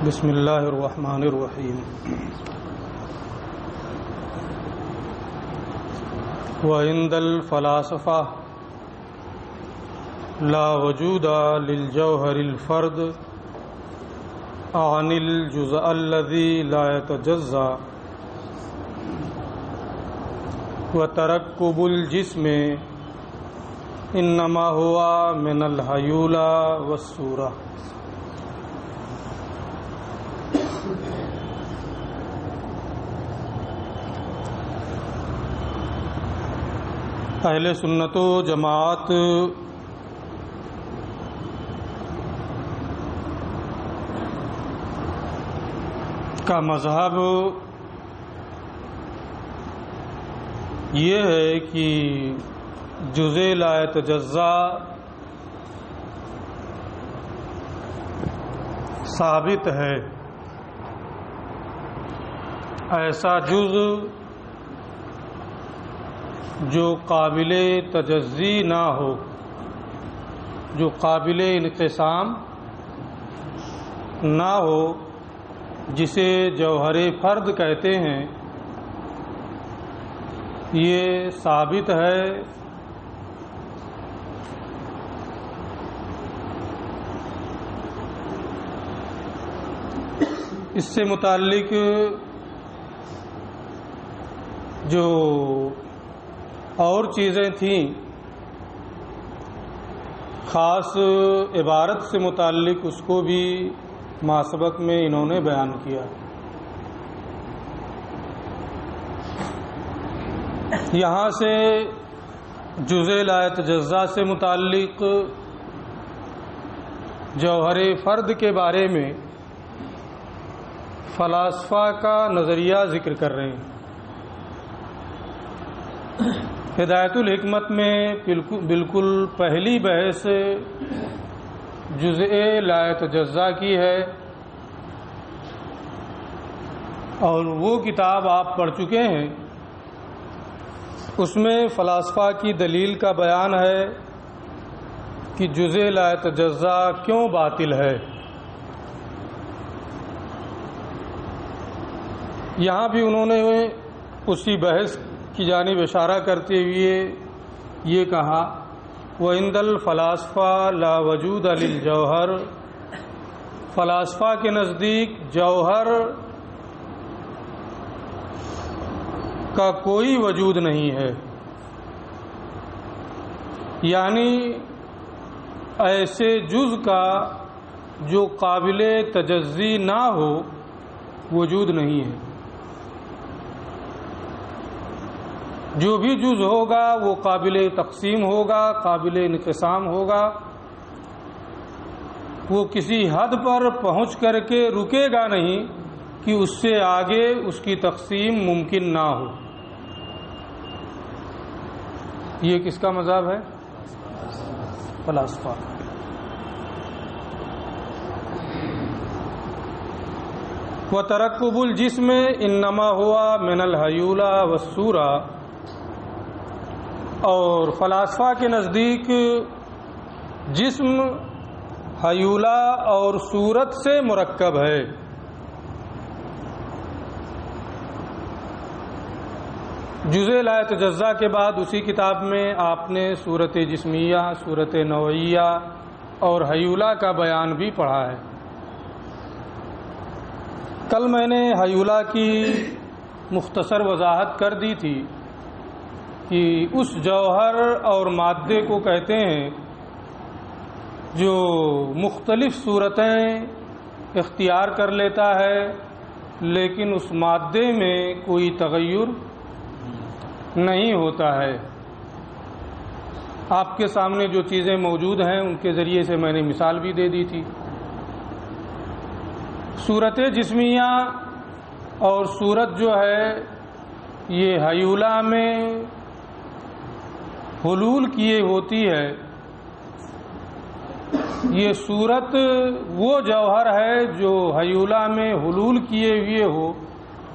بسم اللہ الرحمن الرحیم وعند الفلاسفہ لا وجود للجوہر الفرد عن الجزء الذي لا يتجزا وتركب الجسم انما هو من الحیولہ والصورہ۔ اہل سنت و جماعت کا مذہب یہ ہے کہ جزء لا یتجزا ثابت ہے، ایسا جز جو قابل تجزی نہ ہو، جو قابل انقسام نہ ہو، جسے جوہر فرد کہتے ہیں، یہ ثابت ہے اس سے متعلق جو اور چیزیں تھیں خاص عبارت سے متعلق، اس کو بھی ماسبق میں انہوں نے بیان کیا۔ یہاں سے جزء لا یتجزا سے متعلق جوہر فرد کے بارے میں فلاسفہ کا نظریہ ذکر کر رہے ہیں۔ ہدایت الحکمت میں بالکل پہلی بحث جزء لا یتجزا کی ہے، اور وہ کتاب آپ پڑھ چکے ہیں۔ اس میں فلاسفہ کی دلیل کا بیان ہے کہ جزء لا یتجزا کیوں باطل ہے۔ یہاں بھی انہوں نے اسی بحث کی جانب اشارہ کرتے ہوئے یہ کہا وعند الفلاسفہ لا وجود للجوہر، فلاسفہ کے نزدیک جوہر کا کوئی وجود نہیں ہے، یعنی ایسے جز کا جو قابل تجزی نہ ہو وجود نہیں ہے۔ جو بھی جز ہوگا وہ قابل تقسیم ہوگا، قابل انقسام ہوگا، وہ کسی حد پر پہنچ کر کے رکے گا نہیں کہ اس سے آگے اس کی تقسیم ممکن نہ ہو۔ یہ کس کا مذہب ہے؟ فلاسفہ۔ وترکب الجسم انما ہوا من الحیولہ والصورہ، اور فلاسفہ کے نزدیک جسم حیولہ اور صورت سے مرکب ہے۔ جزء لا یتجزا کے بعد اسی کتاب میں آپ نے صورت جسمیہ، صورت نوعیہ اور حیولہ کا بیان بھی پڑھا ہے۔ کل میں نے حیولہ کی مختصر وضاحت کر دی تھی کہ اس جوہر اور مادے کو کہتے ہیں جو مختلف صورتیں اختیار کر لیتا ہے، لیکن اس مادے میں کوئی تغیر نہیں ہوتا ہے۔ آپ کے سامنے جو چیزیں موجود ہیں ان کے ذریعے سے میں نے مثال بھی دے دی تھی۔ صورت جسمیہ اور صورت جو ہے یہ حیولہ میں حلول کیے ہوتی ہے۔ یہ صورت وہ جوہر ہے جو حیولہ میں حلول کیے ہوئے ہو،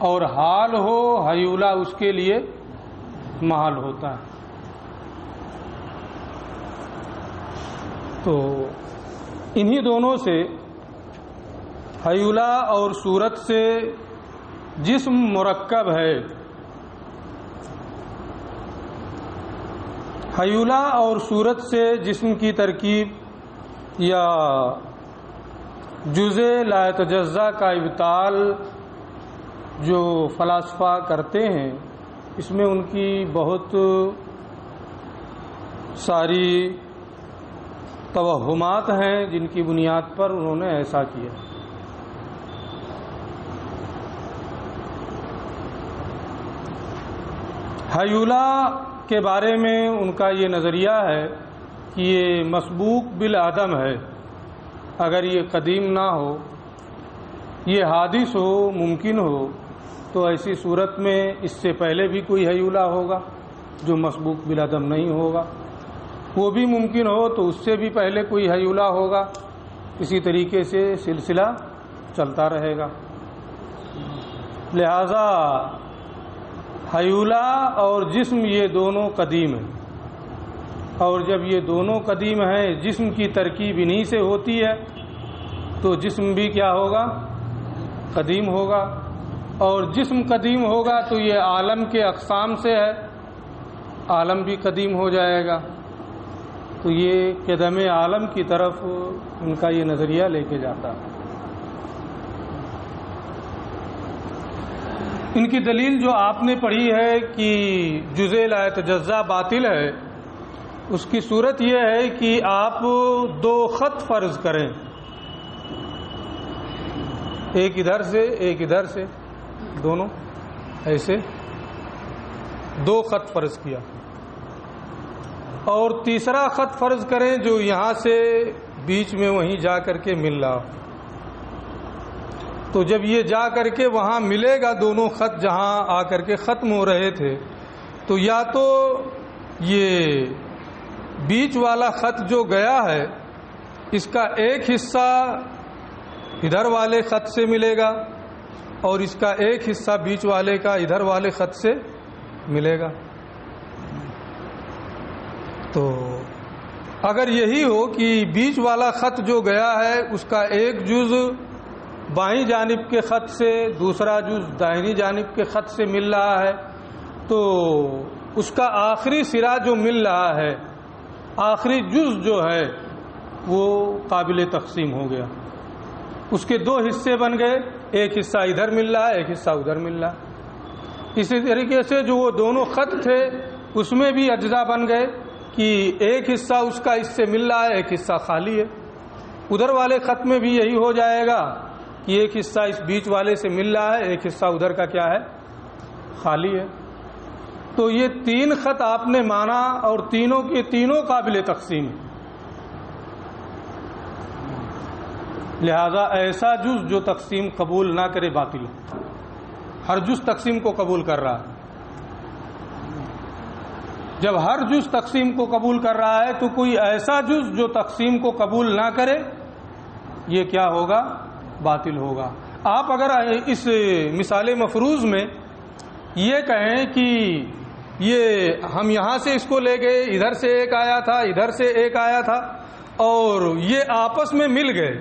اور حال ہو حیولہ اس کے لیے محال ہوتا ہے۔ تو انہی دونوں سے حیولہ اور صورت سے جسم مرکب ہے. حیولہ اور صورت سے جسم کی ترکیب یا جزء لا یتجزا کا ابطال جو فلاسفہ کرتے ہیں، اس میں ان کی بہت ساری توہمات ہیں جن کی بنیاد پر انہوں نے ایسا کیا. حیولہ کے بارے میں ان کا یہ نظریہ ہے کہ یہ مسبوق بالعدم ہے. اگر یہ قدیم نہ ہو، یہ حادث ہو، ممکن ہو، تو ایسی صورت میں اس سے پہلے بھی کوئی حیولہ ہوگا جو مسبوق بالعدم نہیں ہوگا. وہ بھی ممکن ہو تو اس سے بھی پہلے کوئی حیولہ ہوگا. اسی طریقے سے سلسلہ چلتا رہے گا. لہذا حیولہ اور جسم یہ دونوں قدیم ہیں، اور جب یہ دونوں قدیم ہیں، جسم کی ترکیب انہی سے ہوتی ہے، تو جسم بھی کیا ہوگا؟ قدیم ہوگا. اور جسم قدیم ہوگا تو یہ عالم کے اقسام سے ہے، عالم بھی قدیم ہو جائے گا. تو یہ قدم عالم کی طرف ان کا یہ نظریہ لے کے جاتا ہے. ان کی دلیل جو آپ نے پڑھی ہے کہ جزء لا یتجزا باطل ہے، اس کی صورت یہ ہے کہ آپ دو خط فرض کریں، ایک ادھر سے ایک ادھر سے، دونوں ایسے دو خط فرض کیا، اور تیسرا خط فرض کریں جو یہاں سے بیچ میں وہیں جا کر کے مل رہا. تو جب یہ جا کر کے وہاں ملے گا، دونوں خط جہاں آ کر کے ختم ہو رہے تھے، تو یا تو یہ بیچ والا خط جو گیا ہے اس کا ایک حصہ ادھر والے خط سے ملے گا، اور اس کا ایک حصہ بیچ والے کا ادھر والے خط سے ملے گا. تو اگر یہی ہو کہ بیچ والا خط جو گیا ہے اس کا ایک جز بائیں جانب کے خط سے، دوسرا جز دائنی جانب کے خط سے مل رہا ہے، تو اس کا آخری سرا جو مل رہا ہے، آخری جز جو ہے وہ قابل تقسیم ہو گیا. اس کے دو حصے بن گئے، ایک حصہ ادھر مل رہا ہے، ایک حصہ ادھر مل رہا ہے. اسی طریقے سے جو وہ دونوں خط تھے اس میں بھی اجزاء بن گئے کہ ایک حصہ اس کا اس سے مل رہا ہے، ایک حصہ خالی ہے. ادھر والے خط میں بھی یہی ہو جائے گا کہ ایک حصہ اس بیچ والے سے مل رہا ہے، ایک حصہ ادھر کا کیا ہے؟ خالی ہے. تو یہ تین خط آپ نے مانا، اور تینوں کے تینوں قابل تقسیم. لہذا ایسا جز جو تقسیم قبول نہ کرے باطل ہے. ہر جز تقسیم کو قبول کر رہا ہے. جب ہر جز تقسیم کو قبول کر رہا ہے تو کوئی ایسا جز جو تقسیم کو قبول نہ کرے یہ کیا ہوگا؟ باطل ہوگا. آپ اگر اس مثال مفروض میں یہ کہیں کہ یہ ہم یہاں سے اس کو لے گئے، ادھر سے ایک آیا تھا، ادھر سے ایک آیا تھا، اور یہ آپس میں مل گئے،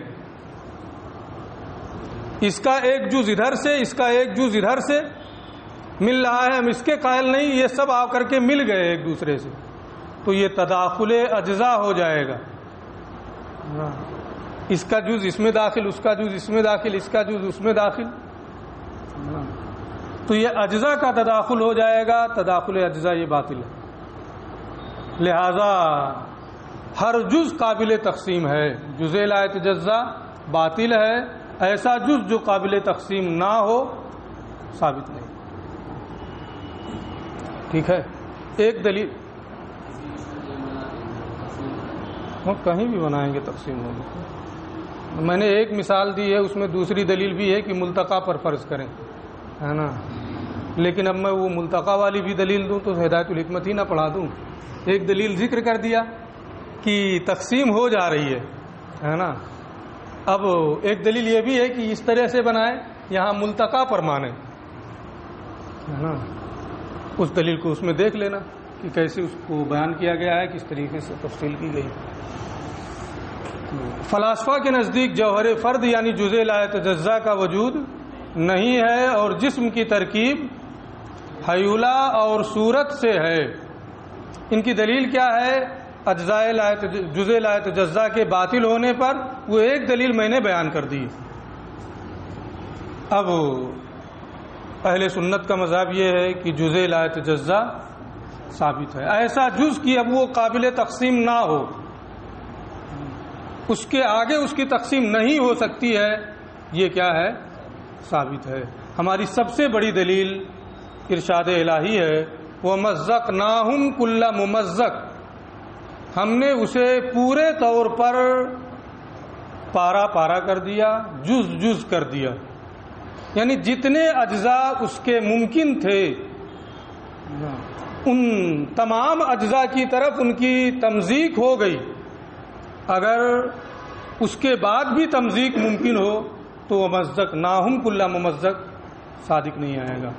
اس کا ایک جز ادھر سے، اس کا ایک جز ادھر سے مل رہا ہے، ہم اس کے قائل نہیں، یہ سب آ کر کے مل گئے ایک دوسرے سے، تو یہ تداخل اجزاء ہو جائے گا. اس کا جز اس میں داخل، اس کا جز اس میں داخل، اس کا جز اس میں داخل، تو یہ اجزاء کا تداخل ہو جائے گا. تداخل اجزاء یہ باطل ہے. لہذا ہر جز قابل تقسیم ہے. جزء لا یتجزا باطل ہے، ایسا جز جو قابل تقسیم نہ ہو ثابت نہیں. ٹھیک ہے. ایک دلیل کہیں بھی بنائیں گے تقسیم ہوگی. میں نے ایک مثال دی ہے، اس میں دوسری دلیل بھی ہے کہ ملتقا پر فرض کریں، ہے نا. لیکن اب میں وہ ملتقا والی بھی دلیل دوں تو ہدایت الحکمت ہی نہ پڑھا دوں. ایک دلیل ذکر کر دیا کہ تقسیم ہو جا رہی ہے نا. اب ایک دلیل یہ بھی ہے کہ اس طرح سے بنائیں یہاں ملتقا پر مانیں، ہے نا. اس دلیل کو اس میں دیکھ لینا کہ کیسے اس کو بیان کیا گیا ہے، کس طریقے سے تفصیل کی گئی. فلاسفہ کے نزدیک جوہر فرد یعنی جزء لا یتجزا کا وجود نہیں ہے اور جسم کی ترکیب حیولہ اور صورت سے ہے۔ ان کی دلیل کیا ہے؟ جزء لا یتجزا کے باطل ہونے پر وہ ایک دلیل میں نے بیان کر دی۔ اب اہل سنت کا مذہب یہ ہے کہ جزء لا یتجزا ثابت ہے، ایسا جز کہ اب وہ قابل تقسیم نہ ہو، اس کے آگے اس کی تقسیم نہیں ہو سکتی ہے، یہ کیا ہے؟ ثابت ہے۔ ہماری سب سے بڑی دلیل ارشاد الہی ہے، وَمَزَّقْنَاهُمْ كُلَّ مُمَزَّق، ہم نے اسے پورے طور پر پارا پارا کر دیا، جز جز کر دیا، یعنی جتنے اجزاء اس کے ممکن تھے ان تمام اجزاء کی طرف ان کی تمزیق ہو گئی۔ اگر اس کے بعد بھی تمزیق ممکن ہو تو وَمَزَّقْنَاهُمْ كُلَّ مُمَزَّق صادق نہیں آئے گا۔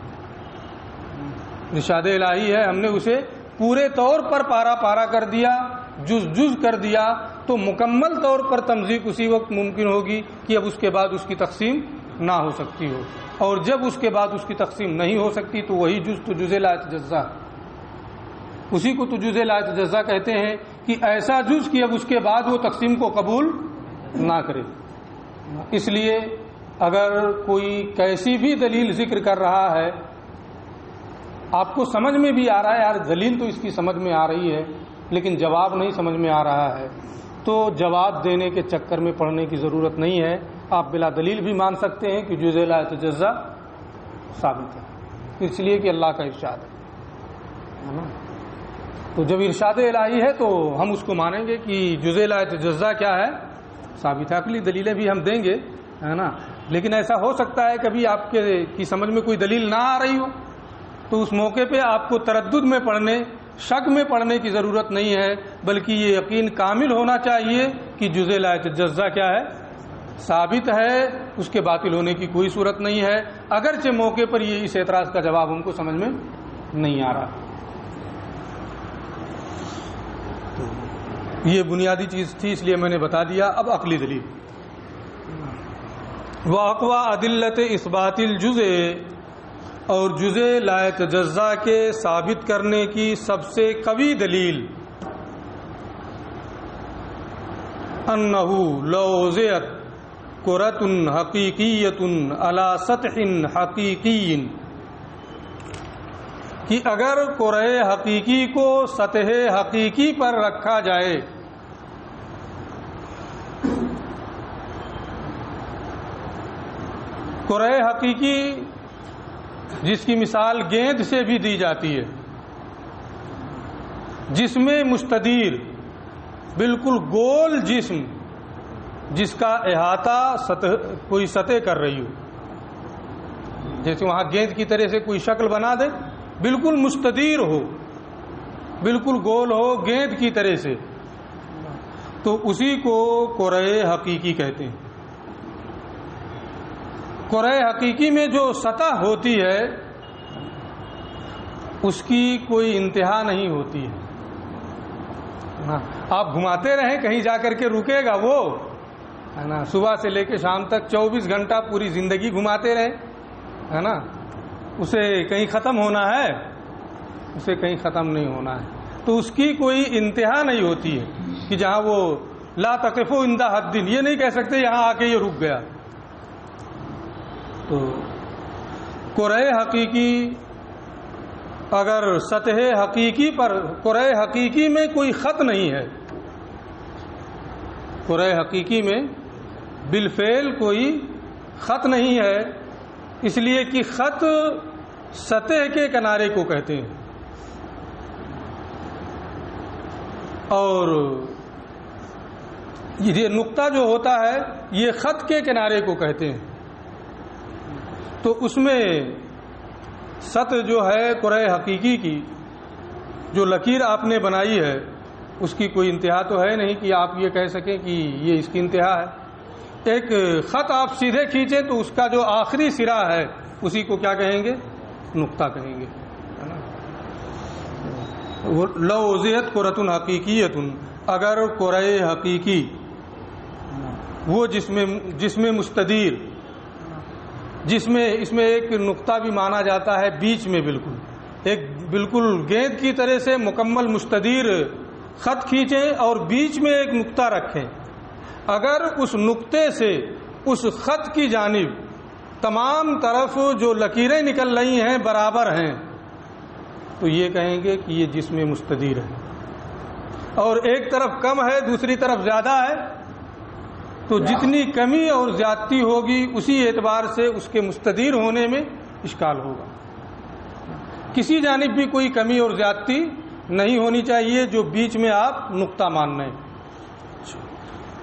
ارشاد الہی ہے، ہم نے اسے پورے طور پر پارا پارا کر دیا، جز جز کر دیا، تو مکمل طور پر تمزیق اسی وقت ممکن ہوگی کہ اب اس کے بعد اس کی تقسیم نہ ہو سکتی ہو، اور جب اس کے بعد اس کی تقسیم نہیں ہو سکتی تو وہی جز تو جزء لا یتجزا، اسی کو تو جزء لا یتجزا کہتے ہیں کہ ایسا جز کہ اب اس کے بعد وہ تقسیم کو قبول نہ کرے۔ اس لیے اگر کوئی کیسی بھی دلیل ذکر کر رہا ہے، آپ کو سمجھ میں بھی آ رہا ہے، یار دلیل تو اس کی سمجھ میں آ رہی ہے لیکن جواب نہیں سمجھ میں آ رہا ہے، تو جواب دینے کے چکر میں پڑنے کی ضرورت نہیں ہے، آپ بلا دلیل بھی مان سکتے ہیں کہ جزء لا یتجزا ثابت ہے، اس لیے کہ اللہ کا ارشاد ہے نا۔ تو جب ارشاد الہی ہے تو ہم اس کو مانیں گے کہ جزء لا یتجزا کیا ہے؟ ثابت ہے۔ عقلی دلیلیں بھی ہم دیں گے، ہے نا، لیکن ایسا ہو سکتا ہے کبھی آپ کی سمجھ میں کوئی دلیل نہ آ رہی ہو، تو اس موقع پہ آپ کو تردد میں پڑھنے، شک میں پڑھنے کی ضرورت نہیں ہے، بلکہ یہ یقین کامل ہونا چاہیے کہ جزء لا یتجزا کیا ہے؟ ثابت ہے، اس کے باطل ہونے کی کوئی صورت نہیں ہے، اگرچہ موقع پر یہ اس اعتراض کا جواب ہم کو سمجھ میں نہیں آ رہا۔ یہ بنیادی چیز تھی، اس لیے میں نے بتا دیا۔ اب عقلی دلیل، وَأَقْوَى أَدِلَّةِ إِثْبَاتِ الْجُزْءِ، اور جزء لا یتجزا کے ثابت کرنے کی سب سے قوی دلیل أَنَّهُ لَوْ وُضِعَتْ كُرَةٌ حَقِيقِيَّةٌ عَلَى سَطْحٍ حَقِيقِيٍّ، کہ اگر کرۂ حقیقی کو سطح حقیقی پر رکھا جائے، کرۂ حقیقی جس کی مثال گیند سے بھی دی جاتی ہے، جس میں مستدیر بالکل گول جسم جس کا احاطہ کوئی سطح کر رہی ہو، جیسے وہاں گیند کی طرح سے کوئی شکل بنا دے، بالکل مستدیر ہو، بالکل گول ہو گیند کی طرح سے، تو اسی کو کرۂ حقیقی کہتے ہیں۔ کرۂ حقیقی میں جو سطح ہوتی ہے اس کی کوئی انتہا نہیں ہوتی ہے، آپ گھماتے رہیں کہیں جا کر کے رکے گا وہ، ہے نا، صبح سے لے کے شام تک 24 گھنٹہ پوری زندگی گھماتے رہیں، ہے نا، اسے کہیں ختم ہونا ہے؟ اسے کہیں ختم نہیں ہونا ہے، تو اس کی کوئی انتہا نہیں ہوتی ہے کہ جہاں وہ لا تقف عند حد، یہ نہیں کہہ سکتے یہاں آ کے یہ رک گیا۔ تو کرۂ حقیقی اگر سطح حقیقی پر، کرۂ حقیقی میں کوئی خط نہیں ہے، کرۂ حقیقی میں بالفعل کوئی خط نہیں ہے، اس لیے کہ خط سطح کے کنارے کو کہتے ہیں، اور یہ نقطہ جو ہوتا ہے یہ خط کے کنارے کو کہتے ہیں، تو اس میں سطح جو ہے کرۂ حقیقی کی جو لکیر آپ نے بنائی ہے اس کی کوئی انتہا تو ہے نہیں کہ آپ یہ کہہ سکیں کہ یہ اس کی انتہا ہے۔ ایک خط آپ سیدھے کھینچیں تو اس کا جو آخری سرا ہے اسی کو کیا کہیں گے؟ نقطہ کہیں گے۔ لو وضعت کرۃ حقیقیۃ، اگر کرۂ حقیقی وہ جسم مستدیر، اس میں ایک نقطہ بھی مانا جاتا ہے بیچ میں، بالکل گیند کی طرح سے مکمل مستدیر خط کھینچیں اور بیچ میں ایک نقطہ رکھیں. اگر اس نقطے سے اس خط کی جانب تمام طرف جو لکیریں نکل رہی ہیں برابر ہیں تو یہ کہیں گے کہ یہ جسم مستدیر ہے. اور ایک طرف کم ہے دوسری طرف زیادہ ہے تو جتنی کمی اور زیادتی ہوگی اسی اعتبار سے اس کے مستدیر ہونے میں اشکال ہوگا. کسی جانب بھی کوئی کمی اور زیادتی نہیں ہونی چاہیے جو بیچ میں آپ نقطہ مان رہے ہیں.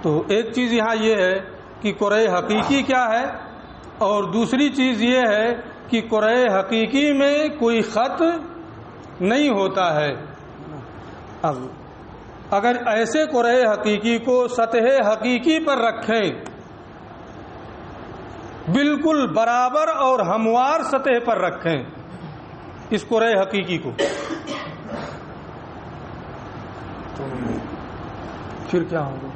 تو ایک چیز یہاں یہ ہے کہ قرء حقیقی کیا ہے، اور دوسری چیز یہ ہے کہ قرء حقیقی میں کوئی خط نہیں ہوتا ہے. اب اگر ایسے قرء حقیقی کو سطح حقیقی پر رکھیں، بالکل برابر اور ہموار سطح پر رکھیں اس قرء حقیقی کو، تو پھر کیا ہوگا؟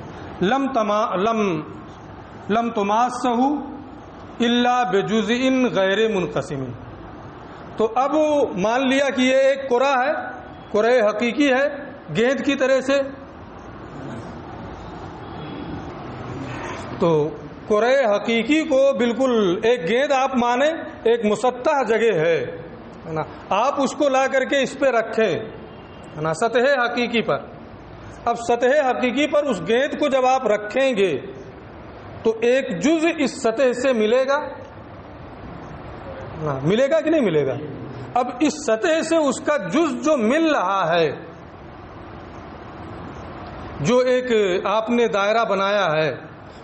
لم تماسہ الا بجزء غیر منقسم. تو اب مان لیا کہ یہ ایک قرآ ہے، قرء حقیقی ہے گیند کی طرح سے، تو قرء حقیقی کو بالکل ایک گیند آپ مانیں، ایک مسطح جگہ ہے نا، آپ اس کو لا کر کے اس پہ رکھیں نا سطح حقیقی پر. اب سطح حقیقی پر اس گیند کو جب آپ رکھیں گے تو ایک جز اس سطح سے ملے گا نا، ملے گا کہ نہیں ملے گا؟ اب اس سطح سے اس کا جز جو مل رہا ہے، جو ایک آپ نے دائرہ بنایا ہے،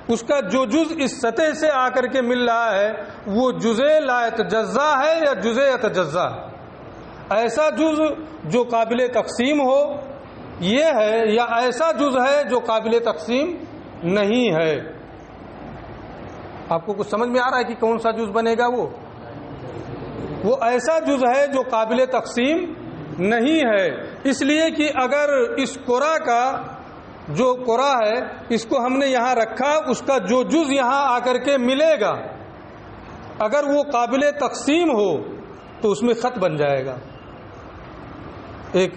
اس کا جو جز اس سطح سے آ کر کے مل رہا ہے وہ جزء لا یتجزا ہے یا جزء یتجزا؟ ایسا جز جو قابل تقسیم ہو یہ ہے، یا ایسا جز ہے جو قابل تقسیم نہیں ہے؟ آپ کو کچھ سمجھ میں آ رہا ہے کہ کون سا جز بنے گا؟ وہ ایسا جز ہے جو قابل تقسیم نہیں ہے. اس لیے کہ اگر اس قرآ کا جو قرآ ہے اس کو ہم نے یہاں رکھا، اس کا جو جز یہاں آ کر کے ملے گا اگر وہ قابل تقسیم ہو تو اس میں خط بن جائے گا. ایک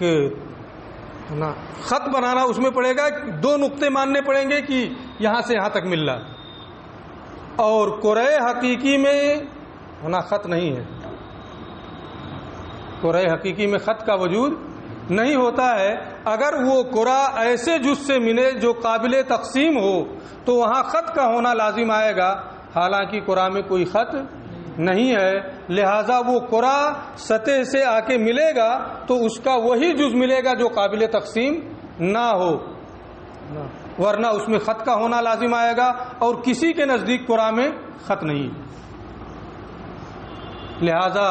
خط بنانا اس میں پڑے گا، دو نقطے ماننے پڑیں گے کہ یہاں سے یہاں تک مل رہا، اور قرء حقیقی میں خط نہیں ہے. قرء حقیقی میں خط کا وجود نہیں ہوتا ہے. اگر وہ قرآ ایسے جز سے ملے جو قابل تقسیم ہو تو وہاں خط کا ہونا لازم آئے گا، حالانکہ قرآ میں کوئی خط نہیں ہے. لہذا وہ قرآ سطح سے آ کے ملے گا تو اس کا وہی جز ملے گا جو قابل تقسیم نہ ہو، ورنہ اس میں خط کا ہونا لازم آئے گا، اور کسی کے نزدیک قرآ میں خط نہیں. لہذا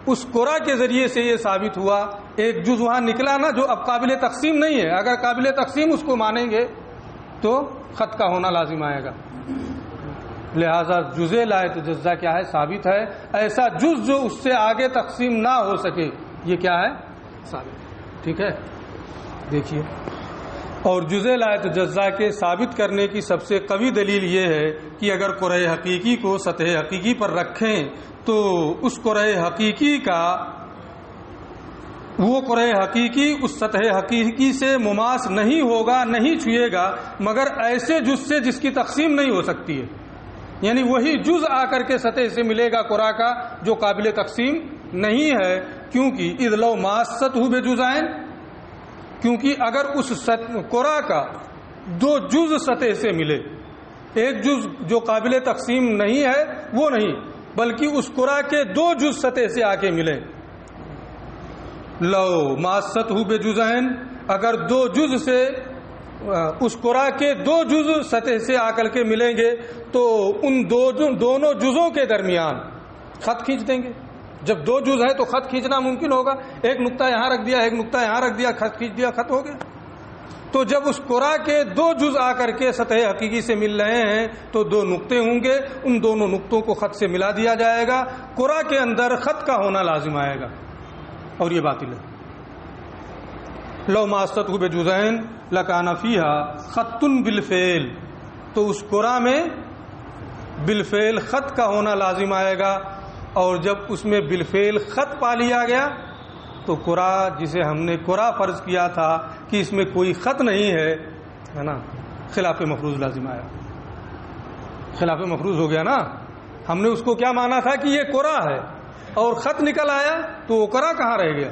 اس قرآ کے ذریعے سے یہ ثابت ہوا، ایک جز وہاں نکلا نا جو اب قابل تقسیم نہیں ہے. اگر قابل تقسیم اس کو مانیں گے تو خط کا ہونا لازم آئے گا. لہذا جزء لا یتجزا کیا ہے؟ ثابت ہے. ایسا جز جو اس سے آگے تقسیم نہ ہو سکے یہ کیا ہے؟ ثابت. ٹھیک ہے، دیکھیے. اور جزء لا یتجزا کے ثابت کرنے کی سب سے قوی دلیل یہ ہے کہ اگر قرء حقیقی کو سطح حقیقی پر رکھیں تو اس قرء حقیقی کا وہ قرء حقیقی اس سطح حقیقی سے مماس نہیں ہوگا، نہیں چھوئے گا، مگر ایسے جز سے جس کی تقسیم نہیں ہو سکتی ہے. یعنی وہی جز آ کر کے سطح سے ملے گا قرآ کا جو قابل تقسیم نہیں ہے. کیونکہ اذ لو ماستہ بجزئین، کیونکہ اگر اس قرآ کا دو جز سطح سے ملے، ایک جز جو قابل تقسیم نہیں ہے وہ نہیں، بلکہ اس قرآ کے دو جز سطح سے آ کے ملیں. لو ماستہ بجزئین، اگر دو جز سے اس قرآ کے دو جز سطح سے آ کر کے ملیں گے تو ان دونوں جزوں کے درمیان خط کھینچ دیں گے. جب دو جز ہے تو خط کھینچنا ممکن ہوگا. ایک نقطہ یہاں رکھ دیا، ایک نقطہ یہاں رکھ دیا، خط کھینچ دیا، خط ہو گیا. تو جب اس قرآ کے دو جز آ کر کے سطح حقیقی سے مل رہے ہیں تو دو نقطے ہوں گے، ان دونوں نقطوں کو خط سے ملا دیا جائے گا. قرآ کے اندر خط کا ہونا لازم آئے گا، اور یہ باطل ہے. لو ماستہ بجزئین لکان فیہا خط بالفعل، تو اس قرآ میں بالفعل خط کا ہونا لازم آئے گا، اور جب اس میں بالفعل خط پا لیا گیا تو قرآ جسے ہم نے قرآ فرض کیا تھا کہ اس میں کوئی خط نہیں ہے نا، خلاف مفروض لازم آیا، خلاف مفروض ہو گیا نا۔ ہم نے اس کو کیا مانا تھا کہ یہ قرآ ہے، اور خط نکل آیا تو وہ قرآ کہاں رہ گیا؟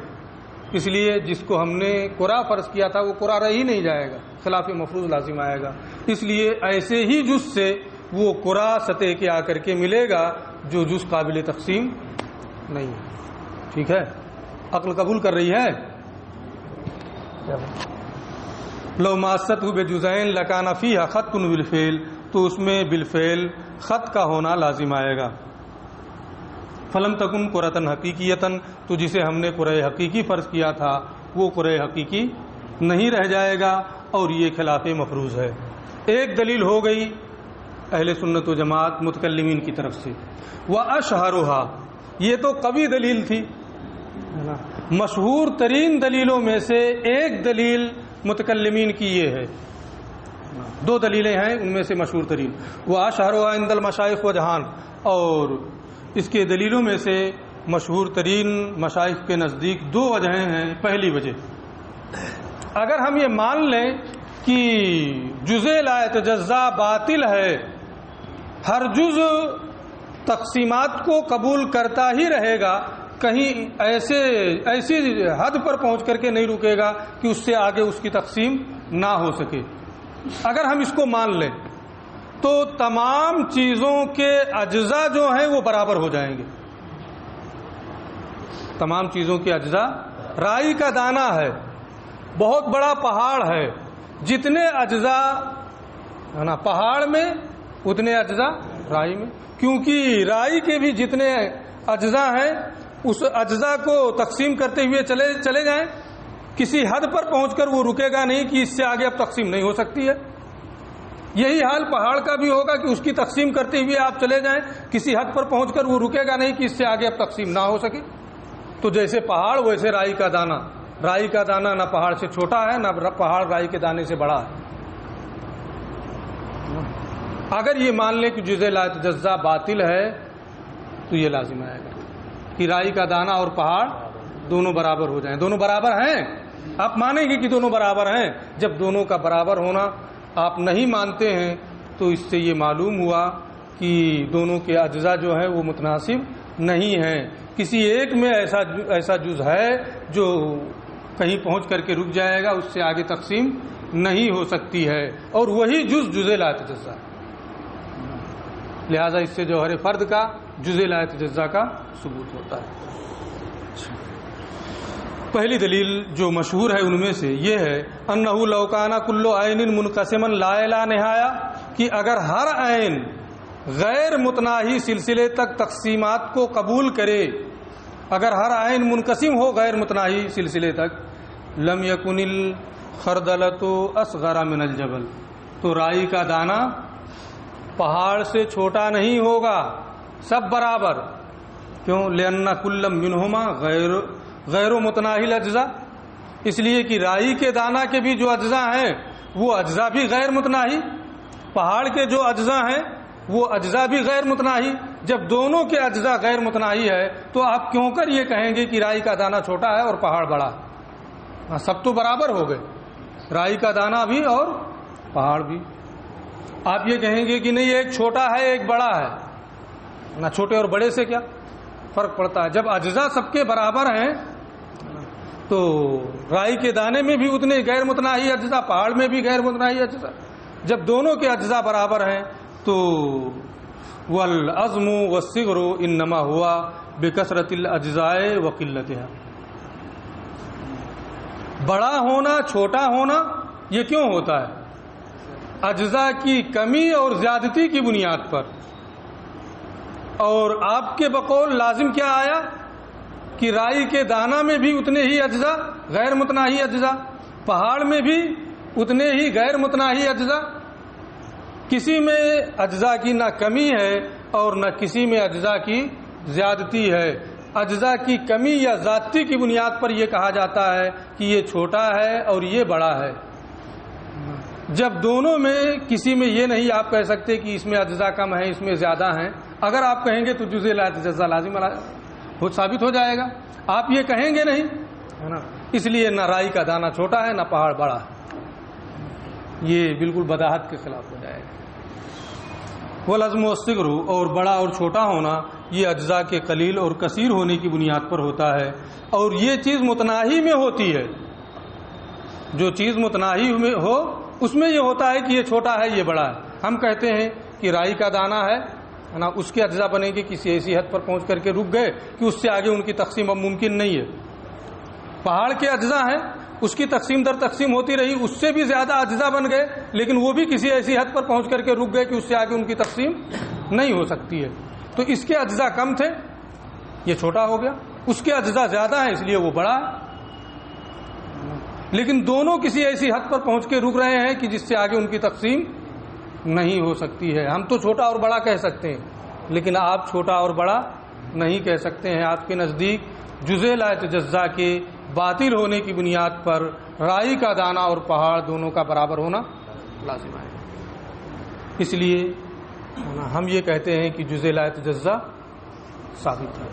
اس لیے جس کو ہم نے قرآ فرض کیا تھا وہ قرآ رہ ہی نہیں جائے گا، خلاف مفروض لازم آئے گا۔ اس لیے ایسے ہی جز سے وہ قرآ سطح کے آ کر کے ملے گا جو جز قابل تقسیم نہیں ہے۔ ٹھیک ہے، عقل قبول کر رہی ہے؟ لو ماست بجزئین لکان فیہا خط بالفعل، تو اس میں بالفعل خط کا ہونا لازم آئے گا۔ فلم تکن قرۃ حقیقیتاً، تو جسے ہم نے قرآ حقیقی فرض کیا تھا وہ قرآ حقیقی نہیں رہ جائے گا، اور یہ خلاف مفروض ہے۔ ایک دلیل ہو گئی اہل سنت و جماعت متکلمین کی طرف سے، وَأَشْهَرُهَا، یہ تو قوی دلیل تھی، مشہور ترین دلیلوں میں سے ایک دلیل متکلمین کی یہ ہے، دو دلیلیں ہیں ان میں سے مشہور ترین، وَأَشْهَرُهَا عِنْدَ الْمَشَائِخِ وَجْهَانِ، اور اس کے دلیلوں میں سے مشہور ترین مشائخ کے نزدیک دو وجہیں ہیں۔ پہلی وجہ، اگر ہم یہ مان لیں کہ جز لا یتجزا باطل ہے، ہر جز تقسیمات کو قبول کرتا ہی رہے گا، کہیں ایسی حد پر پہنچ کر کے نہیں رکے گا کہ اس سے آگے اس کی تقسیم نہ ہو سکے، اگر ہم اس کو مان لیں تو تمام چیزوں کے اجزاء جو ہیں وہ برابر ہو جائیں گے۔ تمام چیزوں کے اجزاء، رائی کا دانہ ہے، بہت بڑا پہاڑ ہے، جتنے اجزاء ہے نا پہاڑ میں اتنے اجزاء رائی میں، کیونکہ رائی کے بھی جتنے اجزاء ہیں اس اجزاء کو تقسیم کرتے ہوئے چلے جائیں، کسی حد پر پہنچ کر وہ رکے گا نہیں کہ اس سے آگے اب تقسیم نہیں ہو سکتی ہے۔ یہی حال پہاڑ کا بھی ہوگا کہ اس کی تقسیم کرتے ہوئے آپ چلے جائیں، کسی حد پر پہنچ کر وہ رکے گا نہیں کہ اس سے آگے اب تقسیم نہ ہو سکے۔ تو جیسے پہاڑ ویسے رائی کا دانہ، رائی کا دانہ نہ پہاڑ سے چھوٹا ہے نہ پہاڑ رائی کے دانے سے بڑا ہے۔ اگر یہ مان لیں کہ جز لا یتجزا باطل ہے تو یہ لازم آئے گا کہ رائی کا دانہ اور پہاڑ دونوں برابر ہو جائیں۔ دونوں برابر ہیں، آپ مانیں گے کہ دونوں برابر ہیں۔ جب دونوں کا برابر ہونا آپ نہیں مانتے ہیں تو اس سے یہ معلوم ہوا کہ دونوں کے اجزاء جو ہیں وہ متناسب نہیں ہیں، کسی ایک میں ایسا جز ہے جو کہیں پہنچ کر کے رک جائے گا، اس سے آگے تقسیم نہیں ہو سکتی ہے، اور وہی جز لا یتجزا ہے۔ لہذا اس سے جوہر فرد کا جز لا یتجزا کا ثبوت ہوتا ہے۔ پہلی دلیل جو مشہور ہے ان میں سے یہ ہے انہ لو کان کل عین منقسما لا الی نہایہ، کہ اگر ہر عین غیر متناہی سلسلے تک تقسیمات کو قبول کرے، اگر ہر عین منقسم ہو غیر متناہی سلسلے تک، لم یکن الخردلۃ اصغر من الجبل، تو رائی کا دانہ پہاڑ سے چھوٹا نہیں ہوگا، سب برابر۔ کیوں؟ لأن کل منہما غیر متناہی الاجزاء، اس لیے کہ رائی کے دانہ کے بھی جو اجزاء ہیں وہ اجزاء بھی غیر متناہی، پہاڑ کے جو اجزاء ہیں وہ اجزاء بھی غیر متناہی۔ جب دونوں کے اجزاء غیر متناہی ہے تو آپ کیوں کر یہ کہیں گے کہ رائی کا دانہ چھوٹا ہے اور پہاڑ بڑا ہے؟ سب تو برابر ہو گئے، رائی کا دانہ بھی اور پہاڑ بھی۔ آپ یہ کہیں گے کہ نہیں ایک چھوٹا ہے ایک بڑا ہے، نہ چھوٹے اور بڑے سے کیا فرق پڑتا ہے؟ جب اجزاء سب کے برابر ہیں تو رائی کے دانے میں بھی اتنے غیر متناہی اجزاء، پہاڑ میں بھی غیر متناہی اجزاء۔ جب دونوں کے اجزاء برابر ہیں تو والعظم والصغر انما ہوا بکثرت الاجزاء وقلتها، بڑا ہونا چھوٹا ہونا یہ کیوں ہوتا ہے؟ اجزاء کی کمی اور زیادتی کی بنیاد پر۔ اور آپ کے بقول لازم کیا آیا کہ رائی کے دانہ میں بھی اتنے ہی اجزاء غیر متناہی اجزاء، پہاڑ میں بھی اتنے ہی غیر متناہی اجزاء، کسی میں اجزاء کی نہ کمی ہے اور نہ کسی میں اجزاء کی زیادتی ہے۔ اجزاء کی کمی یا زیادتی کی بنیاد پر یہ کہا جاتا ہے کہ یہ چھوٹا ہے اور یہ بڑا ہے۔ جب دونوں میں کسی میں یہ نہیں آپ کہہ سکتے کہ اس میں اجزاء کم ہیں اس میں زیادہ ہیں، اگر آپ کہیں گے تو جزء لا يتجزا لازم ثابت ہو جائے گا. آپ یہ کہیں گے نہیں ہے نا، اس لیے نہ رائی کا دانہ چھوٹا ہے نہ پہاڑ بڑا ہے، یہ بالکل بداہت کے خلاف ہو جائے گا. والعظم والصغر، اور بڑا اور چھوٹا ہونا یہ اجزاء کے قلیل اور کثیر ہونے کی بنیاد پر ہوتا ہے، اور یہ چیز متناہی میں ہوتی ہے. جو چیز متناہی میں ہو اس میں یہ ہوتا ہے کہ یہ چھوٹا ہے یہ بڑا ہے. ہم کہتے ہیں کہ رائی کا دانہ ہے نا، اس کے اجزاء بنے گے کسی ایسی حد پر پہنچ کر کے رک گئے کہ اس سے آگے ان کی تقسیم اب ممکن نہیں ہے. پہاڑ کے اجزاء ہیں، اس کی تقسیم در تقسیم ہوتی رہی، اس سے بھی زیادہ اجزاء بن گئے، لیکن وہ بھی کسی ایسی حد پر پہنچ کر کے رک گئے کہ اس سے آگے ان کی تقسیم نہیں ہو سکتی ہے. تو اس کے اجزاء کم تھے یہ چھوٹا ہو گیا، اس کے اجزاء زیادہ ہیں اس لیے وہ بڑا ہے. لیکن دونوں کسی ایسی حد پر پہنچ کے رک رہے ہیں کہ جس سے آگے ان کی تقسیم نہیں ہو سکتی ہے. ہم تو چھوٹا اور بڑا کہہ سکتے ہیں، لیکن آپ چھوٹا اور بڑا نہیں کہہ سکتے ہیں. آپ کے نزدیک جزء لا يتجزا کے باطل ہونے کی بنیاد پر رائی کا دانہ اور پہاڑ دونوں کا برابر ہونا لازم ہے. اس لیے ہم یہ کہتے ہیں کہ جزء لا يتجزا ثابت ہے.